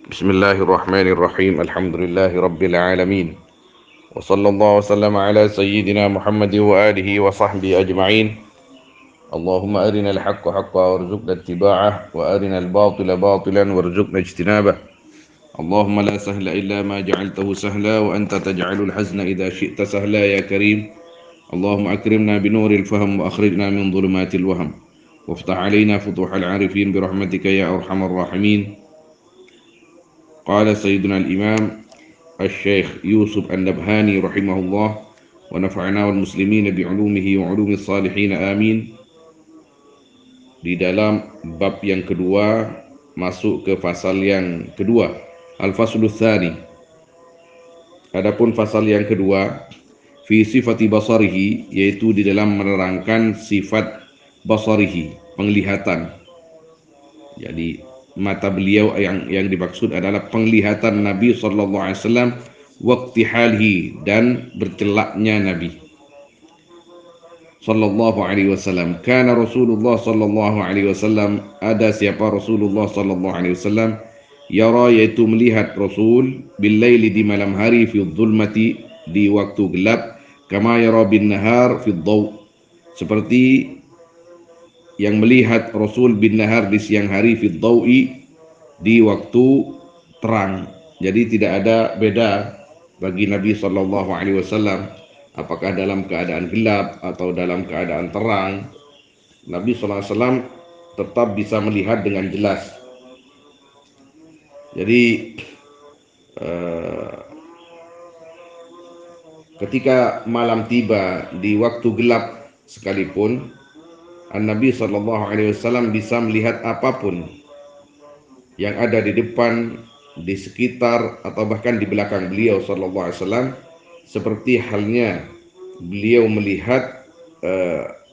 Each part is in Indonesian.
Bismillahirrahmanirrahim. Alhamdulillahirabbil alamin. Wa sallallahu wasallam ala sayyidina Muhammad wa alihi wa sahbihi ajma'in. Allahumma arina al-haqqa haqqan warzuqna ittiba'ah wa arina al-batila batilan warzuqna ijtinabah. Allahumma la sahla illa ma ja'altahu sahla wa anta taj'alul hazna idza syi'ta sahla ya karim. Allahumma akrimna binuril fahm wa akhrijna min dhulumatil wahm. Waftah alaina futuhal arifin birahmatika ya arhamar rahimin. Qala Sayyiduna al-Imam Al-Syeikh Yusuf An-Nabhani rahimahullah wa nafa'ana wal muslimina bi'ulumihi wa ulumis salihin amin. Di dalam bab yang kedua masuk ke fasal yang kedua, Al-Faslul Tsani. Adapun fasal yang kedua fi sifati basarihi, yaitu di dalam menerangkan sifat basarihi, penglihatan. Jadi mata beliau yang dimaksud adalah penglihatan Nabi sallallahu alaihi wasallam waqti halihi, dan bercelaknya Nabi sallallahu alaihi wasallam. Kana Rasulullah sallallahu alaihi wasallam, ada siapa Rasulullah sallallahu alaihi wasallam, yara, yaitu melihat Rasul, bil laili, di malam hari, fi dhulmati, di waktu gelap, kama yara bin nahar fi dhaw, seperti yang melihat Rasul bin nahar di siang hari, fi dhawi, di waktu terang. Jadi tidak ada beda bagi Nabi sallallahu alaihi wasallam apakah dalam keadaan gelap atau dalam keadaan terang. Nabi sallallahu alaihi wasallam tetap bisa melihat dengan jelas. Jadi ketika malam tiba di waktu gelap sekalipun, Nabi sallallahu alaihi wasallam bisa melihat apapun yang ada di depan, di sekitar, atau bahkan di belakang beliau sallallahu alaihi wasallam, seperti halnya beliau melihat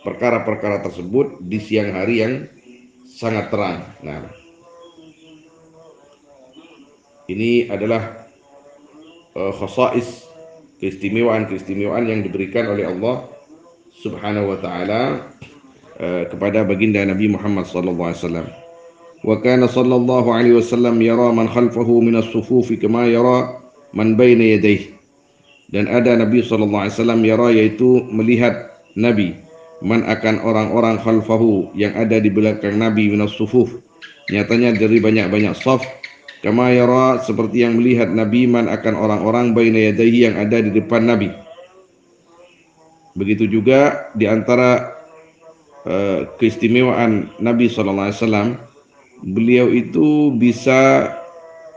perkara-perkara tersebut di siang hari yang sangat terang. Nah, ini adalah khasais, keistimewaan yang diberikan oleh Allah Subhanahu wa taala kepada baginda Nabi Muhammad sallallahu alaihi wasallam. Wa kana sallallahu alaihi wasallam yara man khalfahu min as-sufufi kama yara man baina yadayhi. Dan ada Nabi sallallahu alaihi wasallam yara, yaitu melihat Nabi, man akan orang-orang khalfahu, yang ada di belakang Nabi, min as-sufuf, nyatanya dari banyak-banyak saf, kama yara, seperti yang melihat Nabi, man akan orang-orang baina yadayhi, yang ada di depan Nabi. Begitu juga di antara keistimewaan Nabi sallallahu alaihi wasallam, beliau itu bisa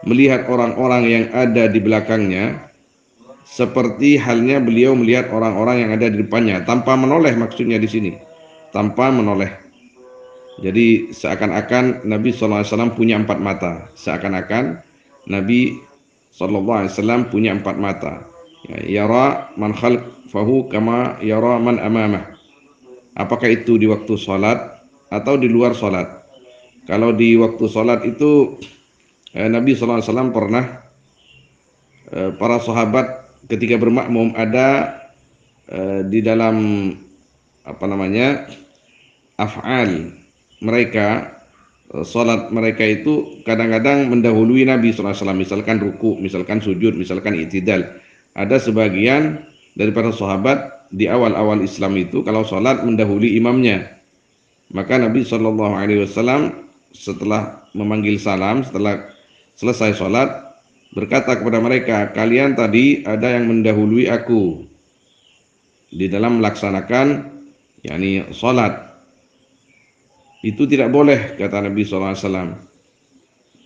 melihat orang-orang yang ada di belakangnya seperti halnya beliau melihat orang-orang yang ada di depannya, tanpa menoleh. Maksudnya di sini tanpa menoleh. Jadi seakan-akan Nabi sallallahu alaihi wasallam punya empat mata. Seakan-akan Nabi sallallahu alaihi wasallam punya empat mata. Yara man khalfahu kama yara man amamah. Apakah itu di waktu sholat atau di luar sholat? Kalau di waktu sholat itu Nabi sallallahu alaihi wasallam pernah para sahabat ketika bermakmum ada di dalam af'al mereka, sholat mereka itu kadang-kadang mendahului Nabi sallallahu alaihi wasallam, misalkan ruku, misalkan sujud, misalkan i'tidal. Ada sebagian daripada sahabat di awal-awal Islam itu kalau sholat mendahului imamnya. Maka Nabi sallallahu alaihi wasallam setelah memanggil salam, setelah selesai sholat, berkata kepada mereka, kalian tadi ada yang mendahului aku di dalam melaksanakan sholat. Itu tidak boleh, kata Nabi sallallahu alaihi wasallam.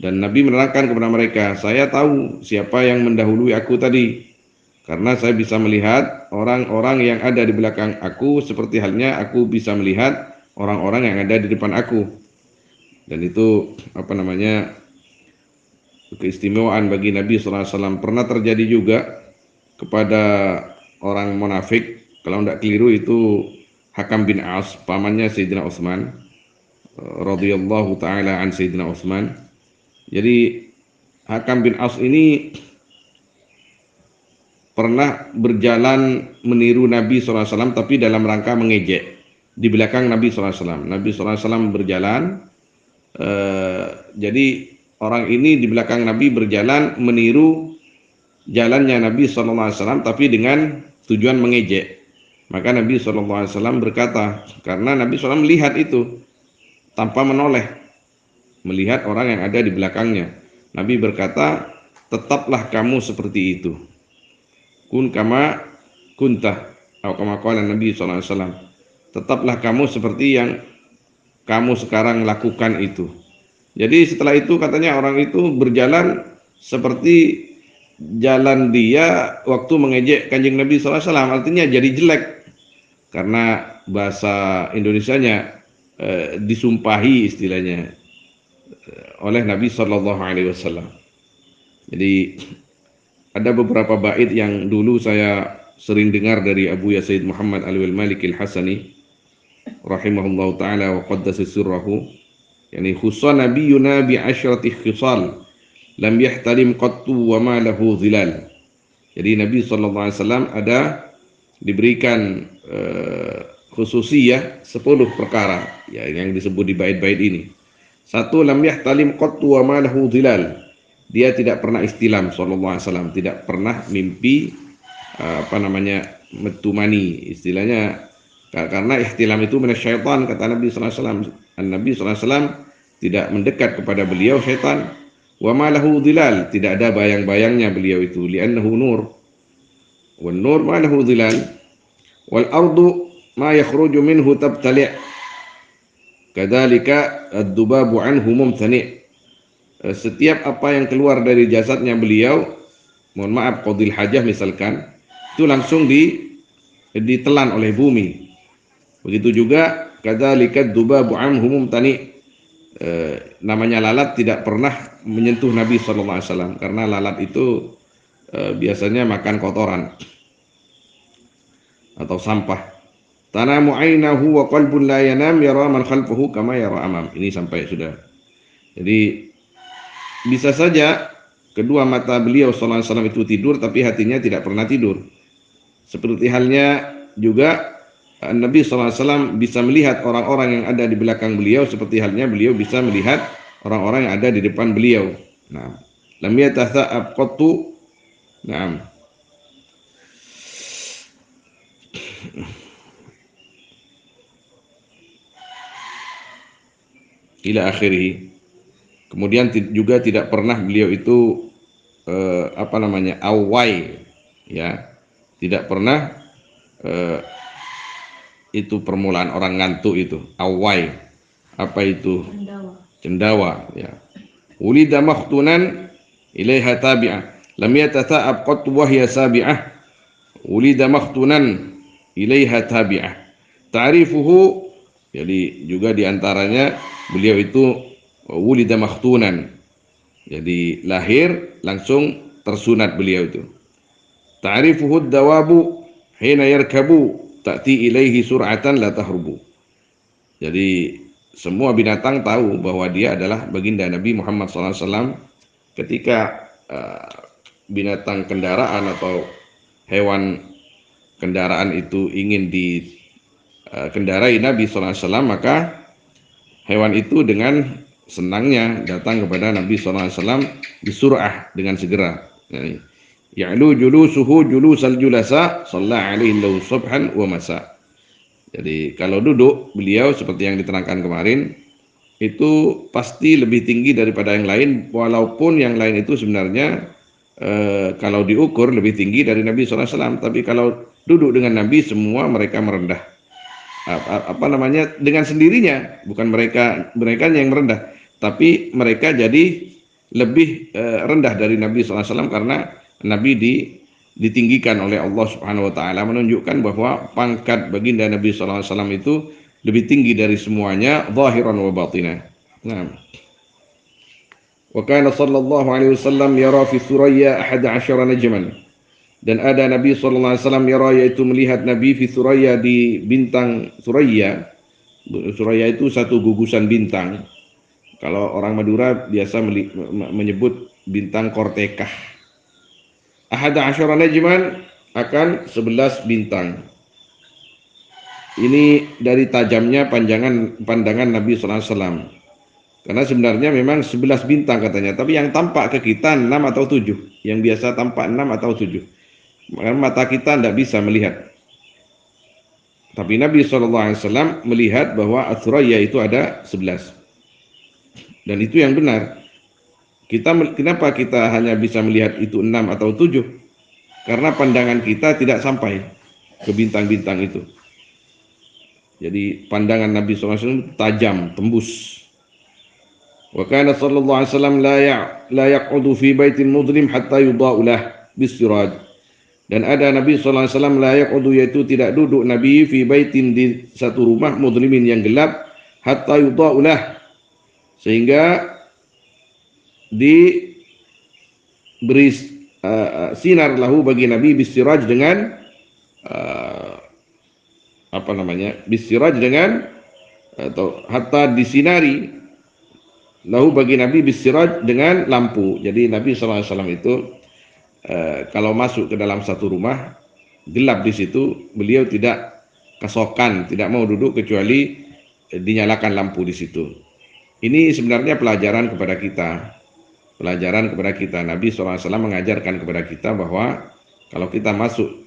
Dan Nabi menerangkan kepada mereka, saya tahu siapa yang mendahului aku tadi, karena saya bisa melihat orang-orang yang ada di belakang aku seperti halnya aku bisa melihat orang-orang yang ada di depan aku. Dan itu keistimewaan bagi Nabi sallallahu alaihi wasallam. Pernah terjadi juga kepada orang munafik, kalau tidak keliru itu Hakam bin As, pamannya Sayyidina Utsman radhiyallahu taala an Sayyidina Utsman. Jadi Hakam bin As ini pernah berjalan meniru Nabi sallallahu alaihi wasallam, tapi dalam rangka mengejek di belakang Nabi sallallahu alaihi wasallam. Nabi sallallahu alaihi wasallam berjalan, jadi orang ini di belakang Nabi berjalan meniru jalannya Nabi SAW, tapi dengan tujuan mengejek. Maka Nabi SAW berkata, karena Nabi SAW melihat itu tanpa menoleh, melihat orang yang ada di belakangnya. Nabi berkata, tetaplah kamu seperti itu. Kun kama kuntah, atau kama qala Nabi SAW. Tetaplah kamu seperti yang kamu sekarang lakukan itu. Jadi setelah itu katanya orang itu berjalan seperti jalan dia waktu mengejek Kanjeng Nabi SAW. Artinya jadi jelek, karena bahasa Indonesianya disumpahi istilahnya oleh Nabi SAW. Jadi ada beberapa bait yang dulu saya sering dengar dari Abu Yazid Muhammad Alwi Malik Al-Hasani rahimahullah ta'ala wa qaddasa sirrahu, yani khussa nabiyuna bi asyrati khisal lam yahtalim qattu wa ma lahu zilal. Jadi Nabi SAW ada diberikan khususiyah 10 perkara ya, yang disebut di bait-bait ini. Satu, lam yahtalim qattu wa ma lahu zilal. Dia tidak pernah istilam SAW, tidak pernah mimpi metumani, istilahnya, karena ihtilam itu minasyaitan, kata Nabi SAW. Nabi SAW tidak mendekat kepada beliau syaitan. Wa ma lahu dhilal, tidak ada bayang-bayangnya beliau itu, li'annahu nur. Wan nur ma lahu dhilal. Wal ardu ma yakhruju minhu tabtali'. Kadzalika ad-dubabu anhu mumtani'. Setiap apa yang keluar dari jasadnya beliau, mohon maaf, qadil hajah misalkan, itu langsung ditelan oleh bumi. Begitu juga kadzalika ad-dubabu anhu mumtani'. Namanya lalat tidak pernah menyentuh Nabi SAW, karena lalat itu biasanya makan kotoran atau sampah. Tanamu ainahu wa qalbun la yanam yara man khalfahu kama yara amam. Ini sampai sudah. Jadi bisa saja kedua mata beliau SAW itu tidur, tapi hatinya tidak pernah tidur. Seperti halnya juga Nabi SAW bisa melihat orang-orang yang ada di belakang beliau, seperti halnya beliau bisa melihat orang-orang yang ada di depan beliau. Nah, lam yatatha'ab qattu. Naam. Ila akhirih. Kemudian juga tidak pernah beliau itu awai, ya. Tidak pernah itu permulaan orang ngantuk itu, awai. Apa itu? Cendawa, ya. Ulida makhtunan ilaiha tabi'ah. Lam yatatha'ab qattu wa hiya sabi'ah. Ulida makhtunan ilaiha tabi'ah. Ta'rifuhu, jadi juga diantaranya beliau itu wulida makhtunan, jadi lahir langsung tersunat beliau itu. Ta'rifuhu ad-dawabu hina yarkabu ta'ti ilaihi sur'atan la tahrubu. Jadi semua binatang tahu bahwa dia adalah baginda Nabi Muhammad SAW. Ketika binatang kendaraan atau hewan kendaraan itu ingin dikendarai Nabi SAW, maka hewan itu dengan senangnya datang kepada Nabi SAW bisur'ah, dengan segera. Ya'lu julusuhu julusal julasa shalla alaihi lahu subhan wa masa. Jadi kalau duduk beliau seperti yang diterangkan kemarin itu pasti lebih tinggi daripada yang lain, walaupun yang lain itu sebenarnya kalau diukur lebih tinggi dari Nabi SAW. Tapi kalau duduk dengan Nabi semua mereka merendah. Dengan sendirinya, bukan mereka yang merendah, tapi mereka jadi lebih rendah dari Nabi SAW, karena Nabi ditinggikan oleh Allah Subhanahu wa taala, menunjukkan bahwa pangkat baginda Nabi SAW itu lebih tinggi dari semuanya, zahiran wa batinah. Nah, wa kana sallallahu alaihi wasallam yara fi Suraya 11 najman. Dan ada Nabi SAW yaitu melihat Nabi fi Suraya, di bintang Suraya. Suraya itu satu gugusan bintang. Kalau orang Madura biasa menyebut bintang Kortekah. Ahada asyara najman, akan 11 bintang. Ini dari tajamnya pandangan Nabi SAW. Karena sebenarnya memang 11 bintang katanya, tapi yang tampak ke kita 6 atau 7. Yang biasa tampak 6 atau 7. Karena mata kita tidak bisa melihat. Tapi Nabi SAW melihat bahwa Athuraya itu ada 11. Dan itu yang benar. Kenapa kita hanya bisa melihat itu 6 atau 7? Karena pandangan kita tidak sampai ke bintang-bintang itu. Jadi pandangan Nabi SAW tajam, tembus. Wa kana sallallahu alaihi wasallam la yaq'udu fi baitin mudlim hatta yudha'u lah bisiraj. Dan ada Nabi sallallahu alaihi wasallam la yaq'udu, yaitu tidak duduk Nabi fi baitin, di satu rumah, mudlimin yang gelap, hatta yudha'u lah, sehingga diberi sinar lahu bagi Nabi bisiraj dengan bisiraj dengan, atau hatta disinari lahu bagi Nabi bisiraj dengan lampu. Jadi Nabi SAW itu kalau masuk ke dalam satu rumah gelap di situ, beliau tidak kesokan, tidak mau duduk kecuali dinyalakan lampu di situ. Ini sebenarnya pelajaran kepada kita. Nabi SAW mengajarkan kepada kita bahwa kalau kita masuk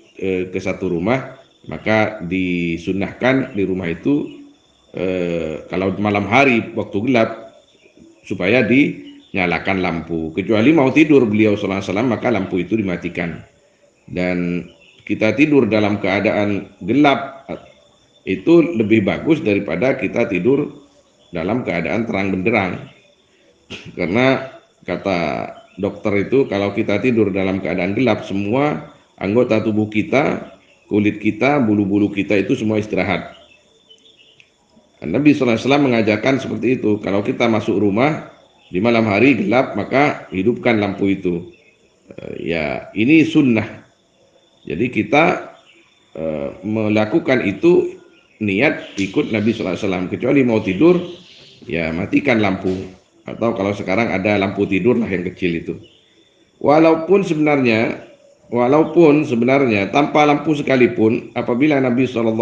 ke satu rumah, maka disunnahkan di rumah itu kalau malam hari waktu gelap supaya dinyalakan lampu. Kecuali mau tidur beliau SAW, maka lampu itu dimatikan. Dan kita tidur dalam keadaan gelap itu lebih bagus daripada kita tidur dalam keadaan terang benderang. Karena kata dokter itu, kalau kita tidur dalam keadaan gelap, semua anggota tubuh kita, kulit kita, bulu-bulu kita itu semua istirahat. Nabi SAW mengajarkan seperti itu. Kalau kita masuk rumah di malam hari gelap, maka hidupkan lampu itu. Ya, ini sunnah. Jadi kita melakukan itu niat ikut Nabi SAW. Kecuali mau tidur, ya matikan lampu. Atau kalau sekarang ada lampu tidur lah yang kecil itu. Walaupun sebenarnya tanpa lampu sekalipun, apabila Nabi SAW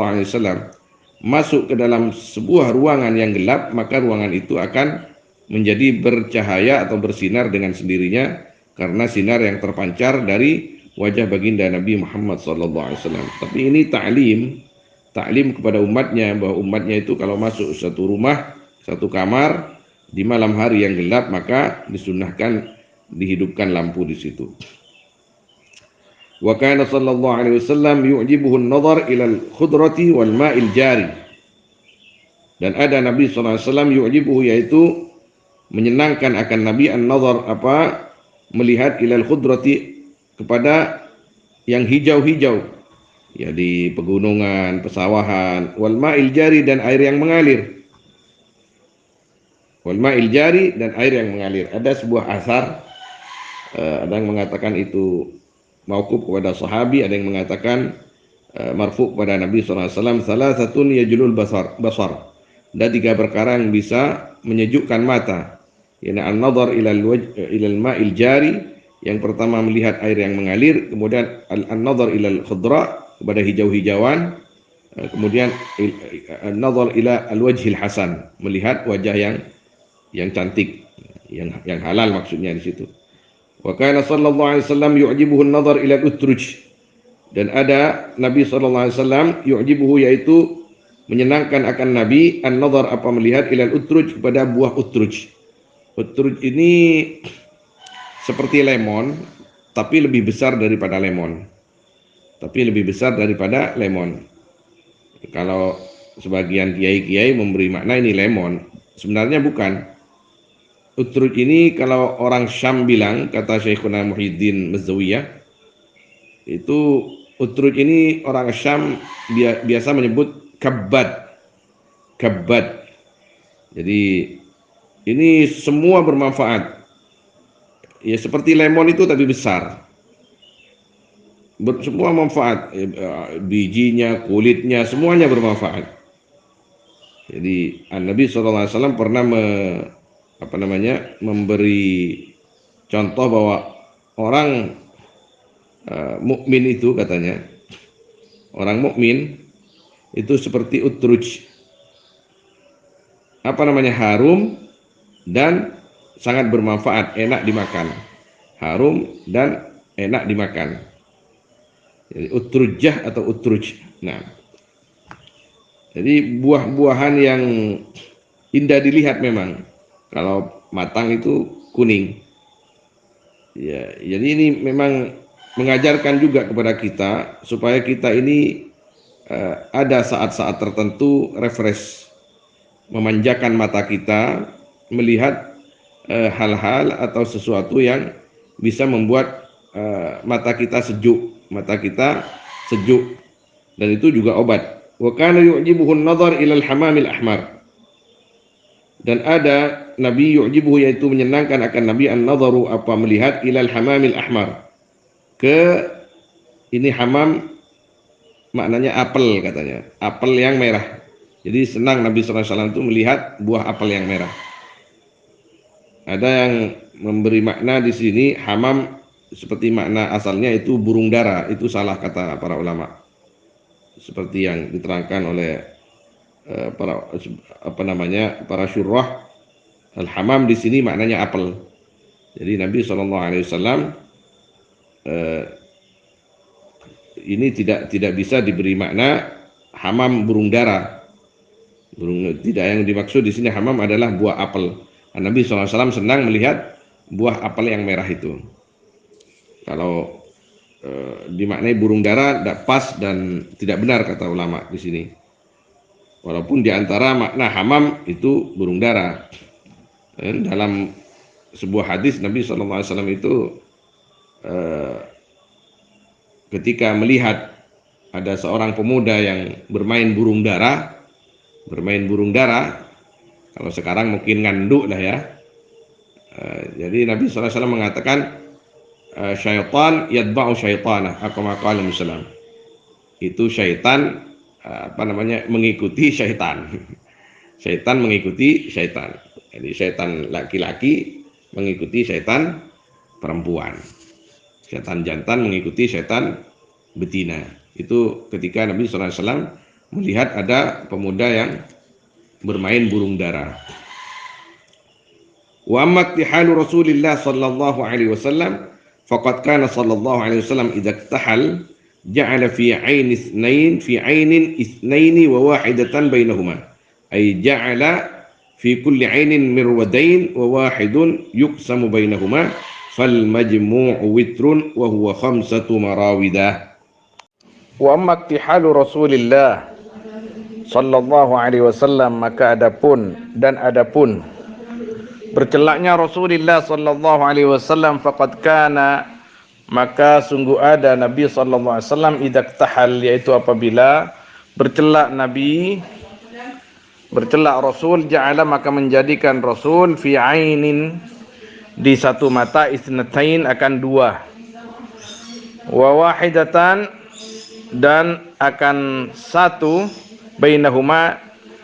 masuk ke dalam sebuah ruangan yang gelap, maka ruangan itu akan menjadi bercahaya atau bersinar dengan sendirinya, karena sinar yang terpancar dari wajah baginda Nabi Muhammad SAW. Tapi ini ta'lim kepada umatnya, bahwa umatnya itu kalau masuk satu rumah, satu kamar di malam hari yang gelap, maka disunnahkan dihidupkan lampu di situ. Wa kana sallallahu alaihi wasallam yu'jibuhu an-nazar ila al-khudrati wal ma'il jari. Dan ada Nabi SAW yu'jibuhu, yaitu menyenangkan akan Nabi an-nazar, melihat ilal khudrati, kepada yang hijau-hijau, ya di pegunungan, pesawahan, wal ma'il jari, dan air yang mengalir. Wal ma'il jari, dan air yang mengalir. Ada sebuah asar, ada yang mengatakan itu mauquf kepada sahabi, ada yang mengatakan marfu kepada Nabi SAW. Salasatun yajlul basar. Ada 3 perkara yang bisa menyejukkan mata. Yana an-nazar ilal ma'il jari, yang pertama melihat air yang mengalir, kemudian an-nazar ilal khudra, kepada hijau-hijauan, kemudian an-nazar ila al-wajhil hasan, melihat wajah yang cantik, yang halal maksudnya di situ. Wa kana sallallahu alaihi wasallam yu'jibuhu an-nazar ila al-utruj. Dan ada Nabi sallallahu alaihi wasallam yu'jibuhu, yaitu menyenangkan akan Nabi an-nazar, melihat ila al-utruj, kepada buah utruj. Utruj ini seperti lemon, tapi lebih besar daripada lemon. Kalau sebagian kiai-kiai memberi makna ini lemon, sebenarnya bukan. Utruj ini kalau orang Syam bilang, kata Syekhuna Muhyiddin Mazawiyah, itu utruj ini orang Syam biasa menyebut kabad. Jadi ini semua bermanfaat. Ya seperti lemon itu tapi besar. Semua manfaat, bijinya, kulitnya, semuanya bermanfaat. Jadi Nabi SAW pernah memberi contoh bahwa orang mukmin itu, katanya, orang mukmin itu seperti utruj, harum, dan sangat bermanfaat, enak dimakan. Harum dan enak dimakan. Jadi utrujah atau utruj. Nah, jadi buah-buahan yang indah dilihat memang. Kalau matang itu kuning. Ya, jadi ini memang mengajarkan juga kepada kita supaya kita ini ada saat-saat tertentu refresh, memanjakan mata kita melihat hal-hal atau sesuatu yang bisa membuat mata kita sejuk, dan itu juga obat. Wa kana yu'jibuhu an-nazar ila al-hamamil ahmar. Dan ada Nabi yu'jibuhu, yaitu menyenangkan akan Nabi, an-nazaru apa melihat, ilal hamamil ahmar, ke ini hamam maknanya apel, katanya apel yang merah. Jadi senang Nabi SAW itu melihat buah apel yang merah. Ada yang memberi makna di sini hamam seperti makna asalnya itu burung dara. Itu salah kata para ulama, seperti yang diterangkan oleh para syurrah. Al-hamam di sini maknanya apel. Jadi Nabi SAW ini tidak bisa diberi makna hamam burung dara. Tidak, yang dimaksud di sini hamam adalah buah apel. Nabi SAW senang melihat buah apel yang merah itu. Kalau dimaknai burung dara tidak pas dan tidak benar kata ulama di sini. Walaupun di antara makna hamam itu burung dara. Dalam sebuah hadis Nabi SAW itu ketika melihat ada seorang pemuda yang bermain burung dara, kalau sekarang mungkin nganduk lah ya. Jadi Nabi SAW mengatakan, syaitan yadba'u syaitana, kama qala Muslim. Itu syaitan mengikuti syaitan. Syaitan mengikuti syaitan. Jadi syaitan laki-laki mengikuti syaitan perempuan. Syaitan jantan mengikuti syaitan betina. Itu ketika Nabi SAW melihat ada pemuda yang bermain burung dara. Wa amma iktihalu Rasulillah sallallahu alaihi wasallam faqad kana sallallahu alaihi wasallam idza iktahal ja'ala fi 'ainin ithnaini wa wahidatan bainahuma. Ay ja'ala fi kulli 'ainin mirwadain wa wahidun yuqsamu bainahuma fal majmu'u witrun wa huwa khamsatu marawidah. Wa amma iktihalu Rasulillah sallallahu alaihi wasallam, maka adapun bercelaknya Rasulullah sallallahu alaihi wasallam, faqad kana, maka sungguh ada Nabi sallallahu alaihi wasallam, idza iktahal, yaitu apabila bercelak Rasul, ja'ala, maka menjadikan Rasul, fi ainin, di satu mata, isnatain, akan dua, wa wahidatan, dan akan satu, bainahuma,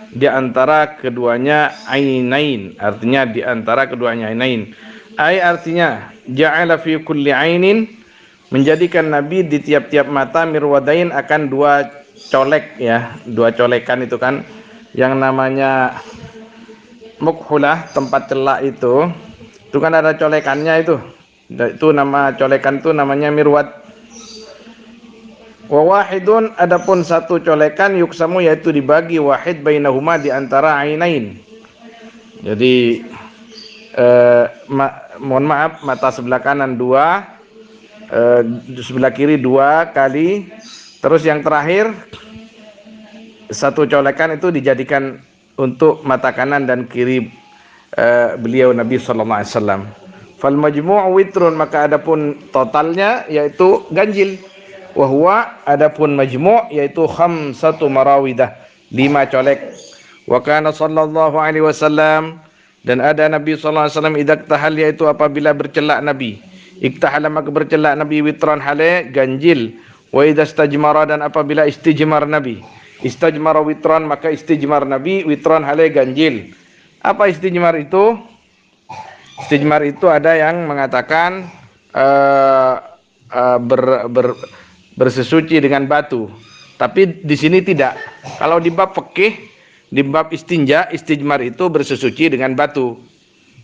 di antara keduanya, ainain, artinya di antara keduanya ainain, artinya ja'ala fi kulli ainin, menjadikan Nabi di tiap-tiap mata, mirwadain, akan dua colek, ya, dua colekan. Itu kan yang namanya mukhulah, tempat celak itu kan ada colekannya itu nama colekan itu namanya mirwad. Wa wahidun, adapun satu colekan, yuksamu, yaitu dibagi, wahid, bainahuma, di antara ainain. Jadi mohon maaf, mata sebelah kanan dua, sebelah kiri dua kali, terus yang terakhir satu colekan itu dijadikan untuk mata kanan dan kiri beliau Nabi sallallahu alaihi wasallam. Fal majmu' witrun, maka adapun totalnya yaitu ganjil. Wa huwa, adapun majmu' yaitu khamsatu marawidah, 5 colek. Wa kana sallallahu alaihi wasallam, dan ada Nabi sallallahu alaihi wasallam, idza iktahal, yaitu apabila bercelak Nabi, iktahala, maka bercelak Nabi, witran, hale ganjil. Wa idza istajmara, dan apabila istijmar Nabi, istajmara witran, maka istijmar Nabi, witran, hale ganjil. Apa istijmar itu? Istijmar itu ada yang mengatakan bersesuci dengan batu, tapi di sini tidak. Kalau di bab fikih, di bab istinja, istijmar itu bersesuci dengan batu.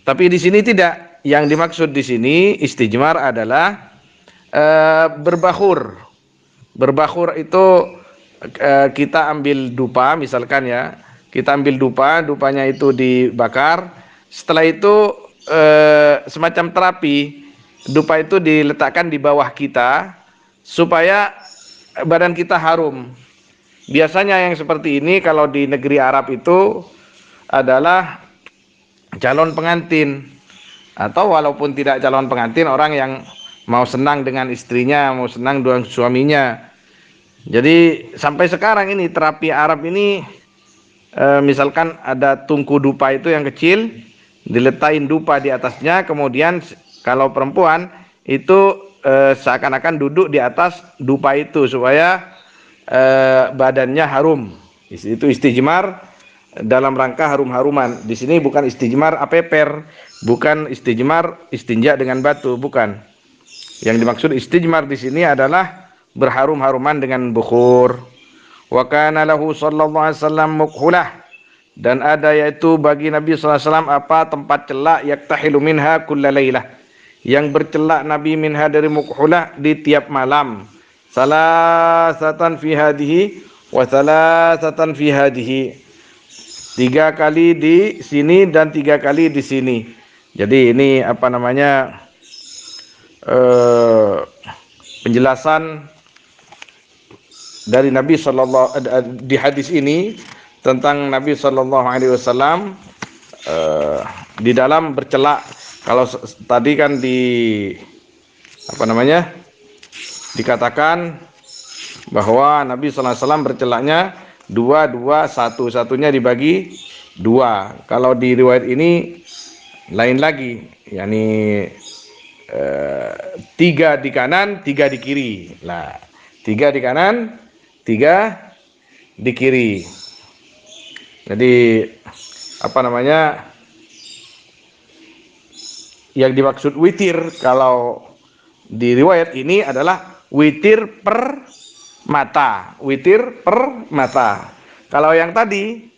Tapi di sini tidak. Yang dimaksud di sini istijmar adalah berbakhur. Berbakhur itu kita ambil dupa misalkan ya. Kita ambil dupa, dupanya itu dibakar. Setelah itu semacam terapi. Dupa itu diletakkan di bawah kita supaya badan kita harum. Biasanya yang seperti ini kalau di negeri Arab itu adalah calon pengantin, atau walaupun tidak calon pengantin, orang yang mau senang dengan istrinya, mau senang dengan suaminya. Jadi sampai sekarang ini terapi Arab ini misalkan ada tungku dupa itu yang kecil, diletakin dupa di atasnya, kemudian kalau perempuan itu seakan-akan duduk di atas dupa itu supaya badannya harum. Itu istijmar dalam rangka harum-haruman. Di sini bukan istijmar apeper, bukan istijmar istinja dengan batu, bukan. Yang dimaksud istijmar di sini adalah berharum-haruman dengan bukhur. Wa kana lahu sallallahu alaihi wasallam mukhulah, dan ada yaitu bagi Nabi sallallahu alaihi wasallam apa tempat celak yaktahilu minha kullalailah, yang bercelak Nabi minha dari mukhulah di tiap malam. Salasatan fi hadhihi wa salasatan fi hadhihi. 3 kali di sini dan 3 kali di sini. Jadi ini apa namanya penjelasan dari Nabi sallallahu di hadis ini tentang Nabi sallallahu alaihi wasallam di dalam bercelak. Kalau tadi kan apa namanya dikatakan bahwa Nabi sallallahu alaihi wasallam bercelaknya 2, 2, 1, satunya dibagi 2. Kalau di riwayat ini lain lagi, yakni 3 di kanan, 3 di kiri. Nah, 3 di kanan, 3 di kiri. Jadi apa namanya yang dimaksud witir kalau di riwayat ini adalah witir per mata, witir per mata. Kalau yang tadi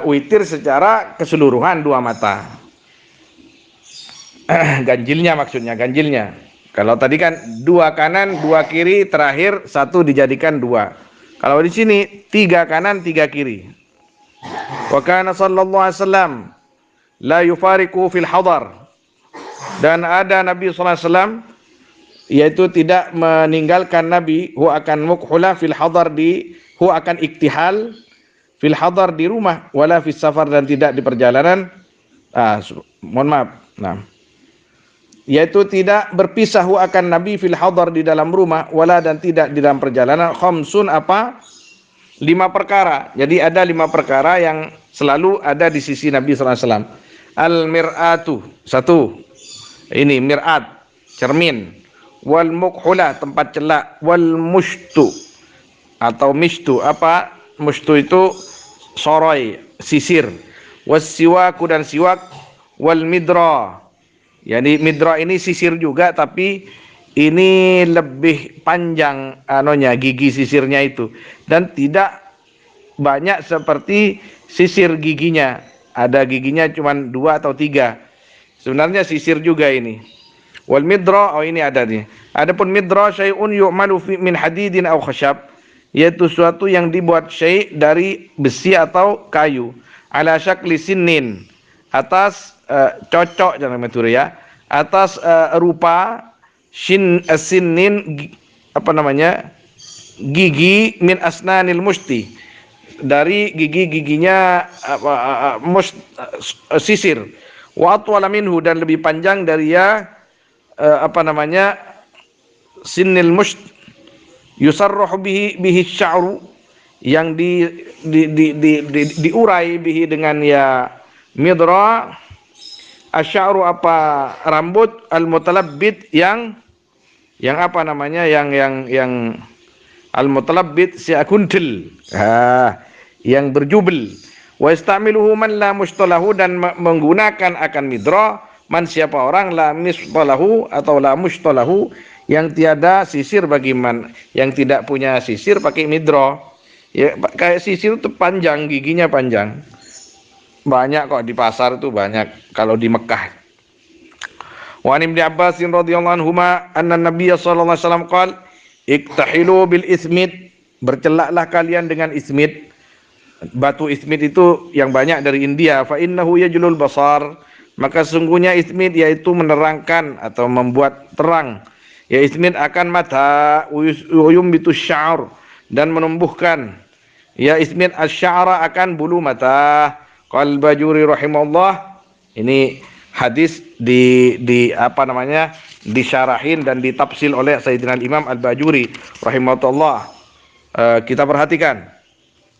witir secara keseluruhan 2 mata. Ganjilnya maksudnya, ganjilnya. Kalau tadi kan 2 kanan, 2 kiri, terakhir 1 dijadikan 2. Kalau di sini 3 kanan, 3 kiri. Wa kana sallallahu alaihi wasallam la yufariqu fil hadar. Dan ada Nabi sallallahu alaihi wasallam yaitu tidak meninggalkan Nabi akan mukhulah fil hadar akan iktihal fil hadar di rumah, wala fis safar dan tidak di perjalanan. Mohon maaf. Nah, yaitu tidak berpisah akan Nabi fil hadar di dalam rumah, wala dan tidak di dalam perjalanan. Khamsun apa? 5 perkara. Jadi ada 5 perkara yang selalu ada di sisi Nabi sallallahu alaihi wasallam. Al mir'atu, 1. Ini mir'at, cermin. Wal mukhulah, tempat celak. Wal mushtu atau mishtu, apa? Mushtu itu soroi, sisir. Was siwaku dan siwak. Wal midra. Yani midra ini sisir juga, tapi ini lebih panjang gigi sisirnya itu, dan tidak banyak seperti sisir giginya. Ada giginya cuma 2 atau 3. Sebenarnya sisir juga ini. Wal midra, ini ada nih. Adapun midra syai'un yu'malu min hadidin aw khashab, yaitu suatu yang dibuat syai' dari besi atau kayu. Ala syakli sinnin, atas cocok jangan metur ya. Atas rupa sinnin apa namanya? Gigi min asnanil musti, dari gigi-giginya sisir. Wa atwala minhu, dan lebih panjang dari apa namanya sinnil musht. Yusarruh bihi sya'ru, yang diurai bihi dengan midra asy'aru, apa rambut, al mutalabbid yang apa namanya yang al mutalabbid siakuntil, yang berjubel. Wa istamiluhu man la mushtalahu, dan menggunakan akan midra man siapa orang la mushtalahu atau la mushtalahu, yang tiada sisir bagi man, yang tidak punya sisir pakai midra. Ya kayak sisir itu panjang, giginya panjang. Banyak kok di pasar itu banyak kalau di Mekah. Wa an Ibnu Abbas radhiyallahu anhuma anna Nabiy sallallahu alaihi wasallam qala iktahilu bil ismit, bercelaklah kalian dengan ismit. Batu ismit itu yang banyak dari India. Fa innahu yajlul basar, maka sungguhnya ismit yaitu menerangkan atau membuat terang. Ya, ismit akan mata uyumbitus sya'r, dan menumbuhkan. Ya, ismit asy'ara akan bulu mata. Qal Bajuri rahimahullah, ini hadis di apa namanya, disyarahin dan ditafsir oleh Sayyidina Imam Al-Bajuri rahimahullah. Kita perhatikan.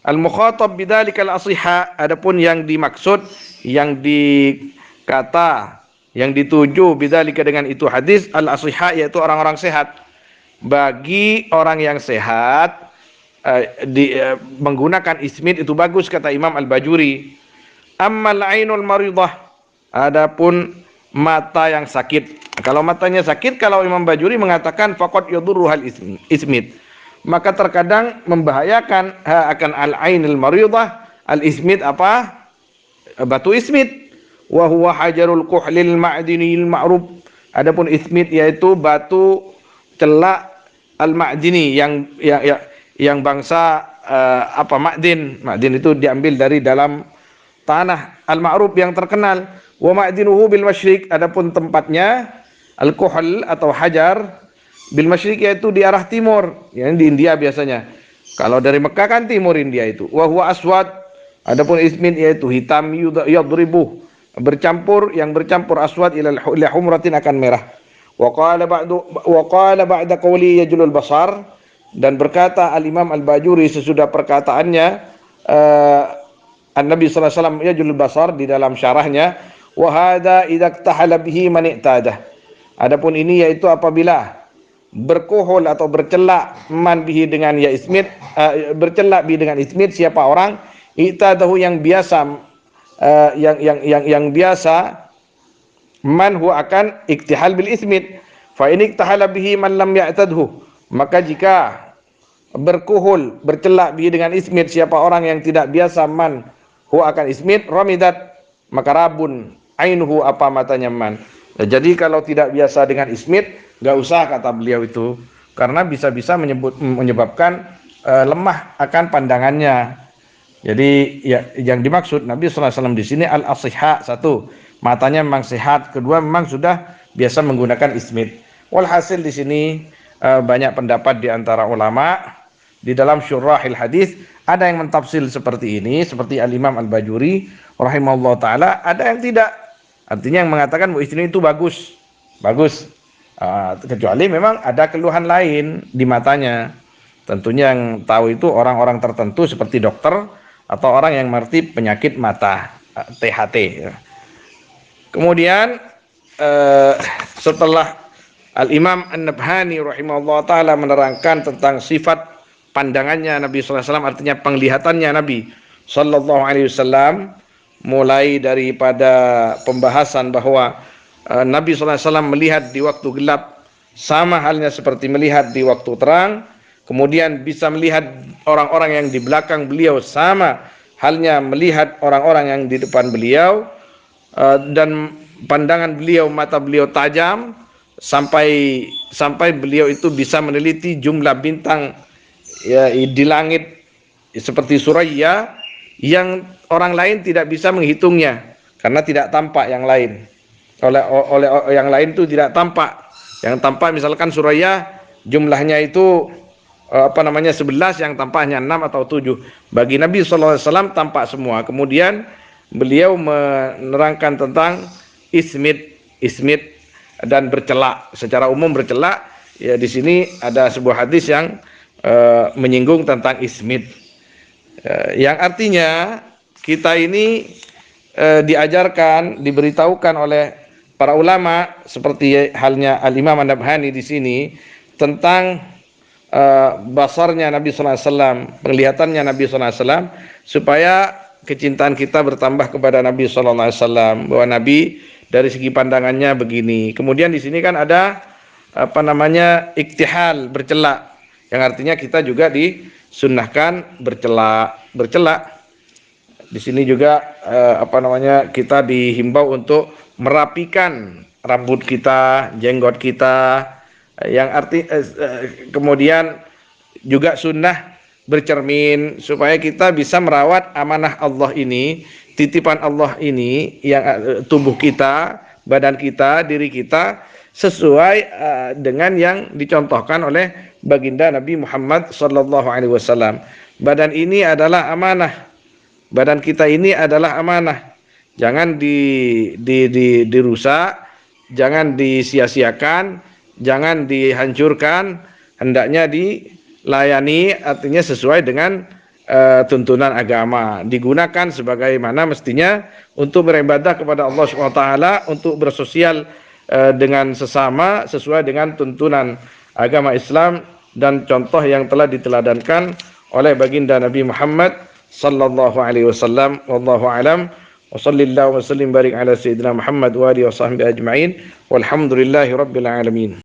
Al-mukhatab bidzalikal asihha, adapun yang dimaksud, yang dikata, yang dituju bidzalika dengan itu hadis al-asihha, yaitu orang-orang sehat. Bagi orang yang sehat menggunakan ismit itu bagus, kata Imam Al-Bajuri. Ammal ainul maridah, adapun mata yang sakit. Kalau matanya sakit, kalau Imam Bajuri mengatakan faqad yadurruhal ismit, maka terkadang membahayakan akan al-ainil maridah, al-ismit apa? Batu ismit. Wa huwa hajarul kuhlil ma'dinil ma'ruf, adapun ismit yaitu batu celak al-ma'dini yang bangsa apa, ma'din. Ma'din itu diambil dari dalam tanah, al-ma'ruf yang terkenal. Wa ma'dinuhu bil masyriq, adapun tempatnya al-kuhl atau hajar bil masyriq yaitu di arah timur, yang di India biasanya. Kalau dari Mekah kan timur India itu. Wa huwa aswad, adapun ismit yaitu hitam, yadribu bercampur, yang bercampur aswad ila humratin akan merah. Wa qala ba'da qawli yajlul basar, dan berkata al-Imam Al-Bajuri sesudah perkataannya An-Nabi sallallahu alaihi wasallam yajlul basar, di dalam syarahnya, wa hadza idza iktahala bihi man i'tadah, adapun ini yaitu apabila berkuhul atau bercelak man bihi dengan ya ismit, bercelak bihi dengan ismit, siapa orang i'tadahu yang biasa, yang biasa, man huwa akan iktihal bil ismit. Fa in iktahala bihi man lam ya'tadhu, maka jika berkuhul, bercelak bihi dengan ismit, siapa orang yang tidak biasa man huwa akan ismit, ramidat, maka rabun ainuhu apa matanya man. Jadi kalau tidak biasa dengan ismit, nggak usah, kata beliau itu, karena bisa-bisa menyebabkan lemah akan pandangannya. Jadi ya, yang dimaksud Nabi sallallahu alaihi wasallam di sini al-asihha, satu, matanya memang sehat, kedua memang sudah biasa menggunakan ismit. Walhasil di sini banyak pendapat di antara ulama di dalam syurahil hadis. Ada yang mentafsir seperti ini, seperti al-Imam Al-Bajuri rahimahullah taala, ada yang tidak. Artinya yang mengatakan bahwa ismit itu bagus, kecuali memang ada keluhan lain di matanya. Tentunya yang tahu itu orang-orang tertentu seperti dokter atau orang yang mengerti penyakit mata, THT. Kemudian setelah Al-Imam An-Nabhani rahimahullah ta'ala menerangkan tentang sifat pandangannya Nabi sallallahu alaihi wasallam, artinya penglihatannya Nabi sallallahu alaihi wasallam, mulai daripada pembahasan bahwa Nabi sallallahu alaihi wasallam melihat di waktu gelap sama halnya seperti melihat di waktu terang, kemudian bisa melihat orang-orang yang di belakang beliau sama halnya melihat orang-orang yang di depan beliau, dan pandangan beliau, mata beliau tajam sampai beliau itu bisa meneliti jumlah bintang ya di langit seperti Suraya, yang orang lain tidak bisa menghitungnya karena tidak tampak yang lain. Oleh yang lain itu tidak tampak. Yang tampak misalkan Suraya jumlahnya itu 11, yang tampaknya 6 atau 7. Bagi Nabi sallallahu alaihi wasallam tampak semua. Kemudian beliau menerangkan tentang ismit dan bercelak. Secara umum bercelak, ya di sini ada sebuah hadis yang menyinggung tentang ismit. Yang artinya kita ini diajarkan, diberitahukan oleh para ulama seperti halnya Al-Imam An-Nabhani di sini tentang basarnya Nabi sallallahu alaihi wasallam, penglihatannya Nabi sallallahu alaihi wasallam, supaya kecintaan kita bertambah kepada Nabi sallallahu alaihi wasallam, bahwa Nabi dari segi pandangannya begini. Kemudian di sini kan ada iktihal, bercelak, yang artinya kita juga disunnahkan bercelak. Di sini juga kita dihimbau untuk merapikan rambut kita, jenggot kita, kemudian juga sunnah bercermin supaya kita bisa merawat amanah Allah ini, titipan Allah ini yang tubuh kita, badan kita, diri kita sesuai dengan yang dicontohkan oleh baginda Nabi Muhammad sallallahu alaihi wasallam. Badan ini adalah amanah. Badan kita ini adalah amanah. Jangan dirusak, jangan disia-siakan, jangan dihancurkan, hendaknya dilayani, artinya sesuai dengan tuntunan agama, digunakan sebagaimana mestinya untuk beribadah kepada Allah SWT, untuk bersosial dengan sesama sesuai dengan tuntunan agama Islam dan contoh yang telah diteladankan oleh baginda Nabi Muhammad sallallahu alaihi wasallam. Wallahu alam. Wa sallallahu wa sallim barik ala sayyidina Muhammad wa alihi wa sahbihi ajma'in. Walhamdulillahi rabbil alamin.